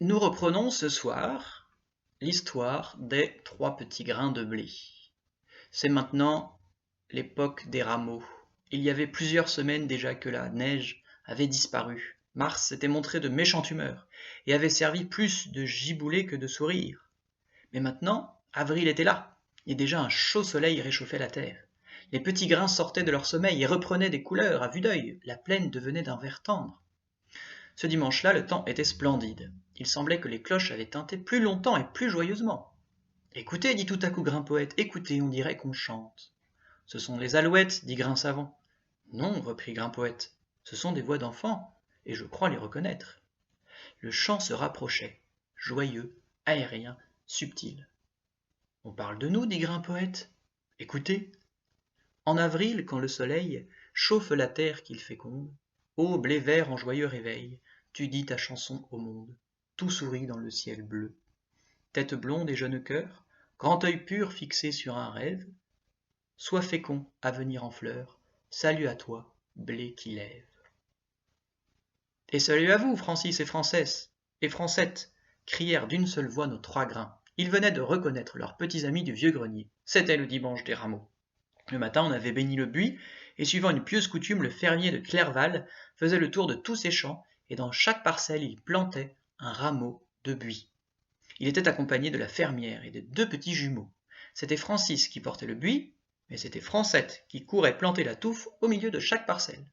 Nous reprenons ce soir l'histoire des 3 petits grains de blé. C'est maintenant l'époque des rameaux. Il y avait plusieurs semaines déjà que la neige avait disparu. Mars s'était montré de méchante humeur et avait servi plus de giboulée que de sourire. Mais maintenant, avril était là, et déjà un chaud soleil réchauffait la terre. Les petits grains sortaient de leur sommeil et reprenaient des couleurs à vue d'œil. La plaine devenait d'un vert tendre. Ce dimanche-là, le temps était splendide. Il semblait que les cloches avaient tinté plus longtemps et plus joyeusement. Écoutez, dit tout à coup Grimpoët, écoutez, on dirait qu'on chante. Ce sont les alouettes, dit Grinsavant. Non, reprit Grimpoët, ce sont des voix d'enfants, et je crois les reconnaître. Le chant se rapprochait, joyeux, aérien, subtil. On parle de nous, dit Grimpoët. Écoutez. En avril, quand le soleil chauffe la terre qu'il féconde, ô blé vert en joyeux réveil, tu dis ta chanson au monde, tout sourit dans le ciel bleu. Tête blonde et jeune cœur, grand œil pur fixé sur un rêve, sois fécond, avenir en fleurs, salut à toi, blé qui lève. Et salut à vous, Francis et Francesse, et Francette, crièrent d'une seule voix nos 3 grains. Ils venaient de reconnaître leurs petits amis du vieux grenier. C'était le dimanche des rameaux. Le matin, on avait béni le buis, et suivant une pieuse coutume, le fermier de Clerval faisait le tour de tous ses champs, et dans chaque parcelle, il plantait un rameau de buis. Il était accompagné de la fermière et de 2 petits jumeaux. C'était Francis qui portait le buis, mais c'était Francette qui courait planter la touffe au milieu de chaque parcelle.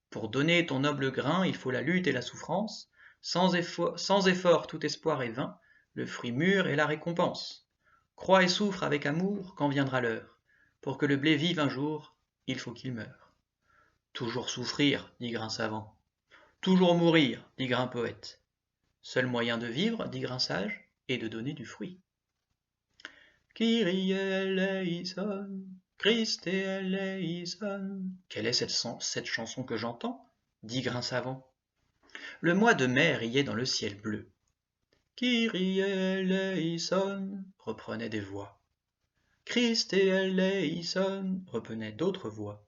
Pour donner ton noble grain, il faut la lutte et la souffrance. Sans effort, tout espoir est vain. Le fruit mûr est la récompense. Crois et souffre avec amour quand viendra l'heure. Pour que le blé vive un jour, il faut qu'il meure. Toujours souffrir, dit Grinsavant. Toujours mourir, dit Grimpoët. Seul moyen de vivre, dit Grinsage, est de donner du fruit. Kyrie eleison, Christe eleison. Quelle est cette chanson que j'entends, dit Grinsavant. Le mois de mai riait dans le ciel bleu. Kyrie eleison, reprenaient des voix. Christe eleison, reprenaient d'autres voix.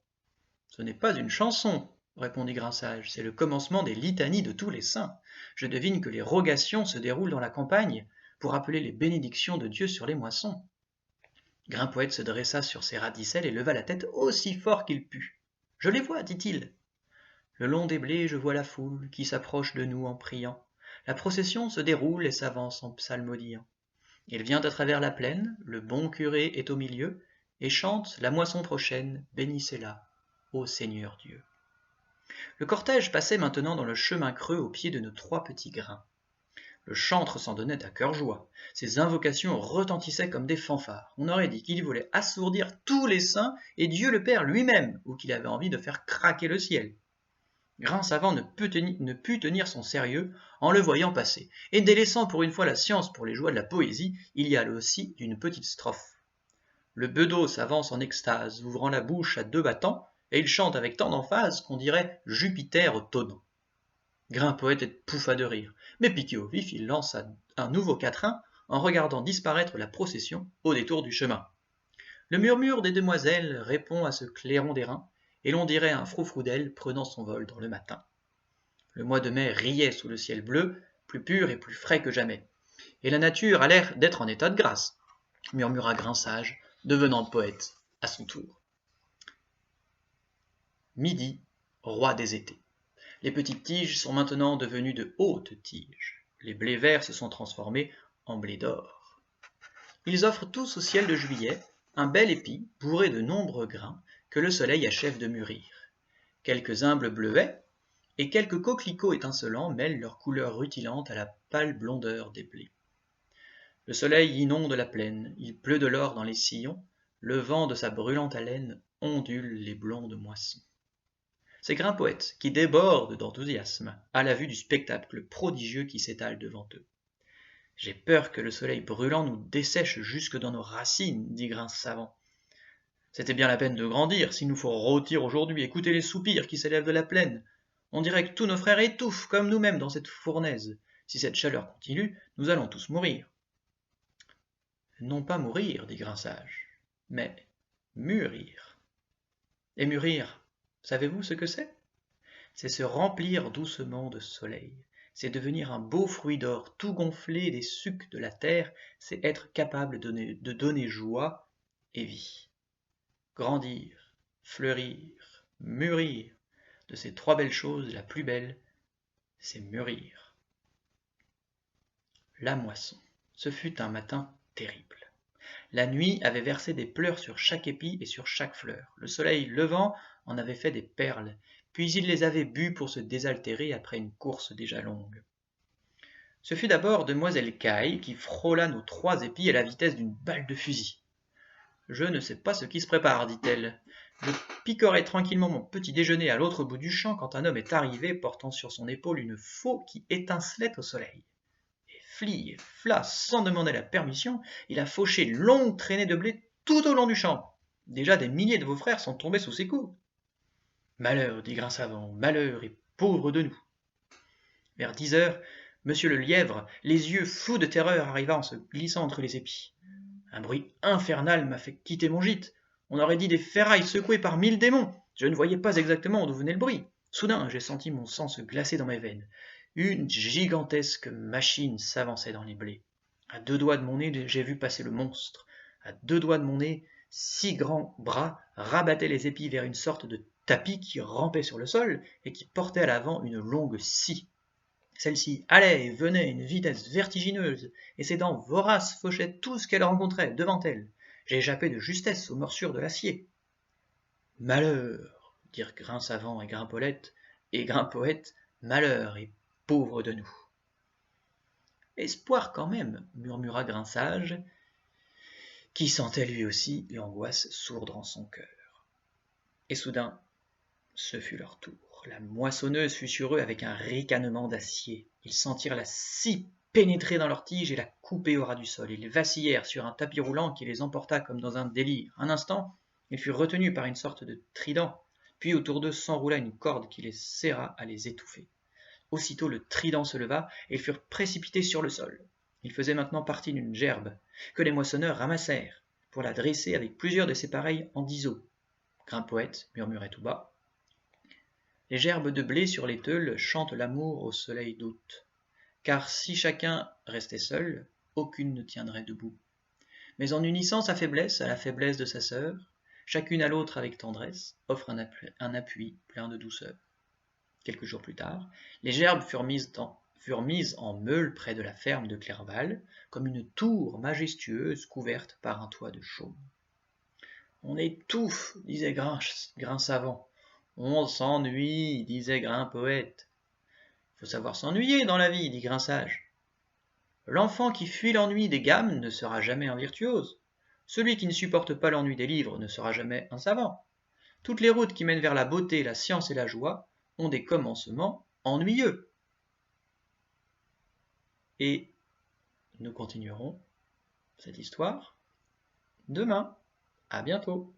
Ce n'est pas une chanson, répondit Grinsage, c'est le commencement des litanies de tous les saints. Je devine que les rogations se déroulent dans la campagne pour appeler les bénédictions de Dieu sur les moissons. Grimpoët se dressa sur ses radicelles et leva la tête aussi fort qu'il put. Je les vois, dit-il. Le long des blés, je vois la foule qui s'approche de nous en priant. La procession se déroule et s'avance en psalmodiant. Il vient à travers la plaine, le bon curé est au milieu, et chante la moisson prochaine, bénissez-la, ô Seigneur Dieu. Le cortège passait maintenant dans le chemin creux au pied de nos 3 petits grains. Le chantre s'en donnait à cœur joie. Ses invocations retentissaient comme des fanfares. On aurait dit qu'il voulait assourdir tous les saints et Dieu le Père lui-même, ou qu'il avait envie de faire craquer le ciel. Grinsavant ne put tenir son sérieux en le voyant passer, et délaissant pour une fois la science pour les joies de la poésie, il y allait aussi d'une petite strophe. Le bedeau s'avance en extase, ouvrant la bouche à 2 battants, et il chante avec tant d'emphase qu'on dirait Jupiter tonnant. Grimpoët pouffa de rire, mais piqué au vif, il lança un nouveau quatrain en regardant disparaître la procession au détour du chemin. Le murmure des demoiselles répond à ce clairon d'airain, et l'on dirait un froufrou d'ailes prenant son vol dans le matin. Le mois de mai riait sous le ciel bleu, plus pur et plus frais que jamais. Et la nature a l'air d'être en état de grâce, murmura Grinsage, devenant poète à son tour. Midi, roi des étés. Les petites tiges sont maintenant devenues de hautes tiges. Les blés verts se sont transformés en blés d'or. Ils offrent tous au ciel de juillet un bel épi bourré de nombreux grains que le soleil achève de mûrir. Quelques humbles bleuets et quelques coquelicots étincelants mêlent leur couleur rutilante à la pâle blondeur des blés. Le soleil inonde la plaine, il pleut de l'or dans les sillons, le vent de sa brûlante haleine ondule les blondes moissons. C'est Grimpoët qui déborde d'enthousiasme à la vue du spectacle prodigieux qui s'étale devant eux. J'ai peur que le soleil brûlant nous dessèche jusque dans nos racines, dit Grinsavant. C'était bien la peine de grandir, s'il nous faut rôtir aujourd'hui, écoutez les soupirs qui s'élèvent de la plaine. On dirait que tous nos frères étouffent, comme nous-mêmes, dans cette fournaise. Si cette chaleur continue, nous allons tous mourir. Non pas mourir, dit Grinsage, mais mûrir. Et mûrir, savez-vous ce que c'est? C'est se remplir doucement de soleil, c'est devenir un beau fruit d'or tout gonflé des sucs de la terre, c'est être capable de donner joie et vie. Grandir, fleurir, mûrir, de ces trois belles choses, la plus belle, c'est mûrir. La moisson. Ce fut un matin terrible. La nuit avait versé des pleurs sur chaque épi et sur chaque fleur. Le soleil levant en avait fait des perles, puis il les avait bues pour se désaltérer après une course déjà longue. Ce fut d'abord demoiselle Caille qui frôla nos trois épis à la vitesse d'une balle de fusil. Je ne sais pas ce qui se prépare, dit-elle. Je picorais tranquillement mon petit déjeuner à l'autre bout du champ quand un homme est arrivé portant sur son épaule une faux qui étincelait au soleil. Et fli et flas, sans demander la permission, il a fauché une longue traînée de blé tout au long du champ. Déjà des milliers de vos frères sont tombés sous ses coups. Malheur, dit Grinsavant, malheur et pauvre de nous. Vers 10 heures, monsieur le lièvre, les yeux fous de terreur, arriva en se glissant entre les épis. Un bruit infernal m'a fait quitter mon gîte. On aurait dit des ferrailles secouées par 1000 démons. Je ne voyais pas exactement d'où venait le bruit. Soudain, j'ai senti mon sang se glacer dans mes veines. Une gigantesque machine s'avançait dans les blés. À 2 doigts de mon nez, j'ai vu passer le monstre. À 2 doigts de mon nez, 6 grands bras rabattaient les épis vers une sorte de tapis qui rampait sur le sol et qui portait à l'avant une longue scie. Celle-ci allait et venait à une vitesse vertigineuse, et ses dents voraces fauchaient tout ce qu'elle rencontrait devant elle. J'ai échappé de justesse aux morsures de l'acier. Malheur, dirent Grinsavant et Grimpoët, malheur et pauvre de nous. Espoir quand même, murmura Grinsage, qui sentait lui aussi l'angoisse sourdre en son cœur. Et soudain, ce fut leur tour. La moissonneuse fut sur eux avec un ricanement d'acier. Ils sentirent la scie pénétrer dans leurs tiges et la couper au ras du sol. Ils vacillèrent sur un tapis roulant qui les emporta comme dans un délire. Un instant, ils furent retenus par une sorte de trident, puis autour d'eux s'enroula une corde qui les serra à les étouffer. Aussitôt le trident se leva et ils furent précipités sur le sol. Ils faisaient maintenant partie d'une gerbe que les moissonneurs ramassèrent pour la dresser avec plusieurs de ses pareils en diseaux. Grimpoët murmurait tout bas. Les gerbes de blé sur les teules chantent l'amour au soleil d'août, car si chacun restait seul, aucune ne tiendrait debout. Mais en unissant sa faiblesse à la faiblesse de sa sœur, chacune à l'autre avec tendresse, offre un appui plein de douceur. Quelques jours plus tard, les gerbes furent mises en meule près de la ferme de Clerval, comme une tour majestueuse couverte par un toit de chaume. On étouffe, disait Grinsavant. On s'ennuie, disait Grimpoët. Faut savoir s'ennuyer dans la vie, dit Grinsage. L'enfant qui fuit l'ennui des gammes ne sera jamais un virtuose. Celui qui ne supporte pas l'ennui des livres ne sera jamais un savant. Toutes les routes qui mènent vers la beauté, la science et la joie ont des commencements ennuyeux. Et nous continuerons cette histoire demain. À bientôt.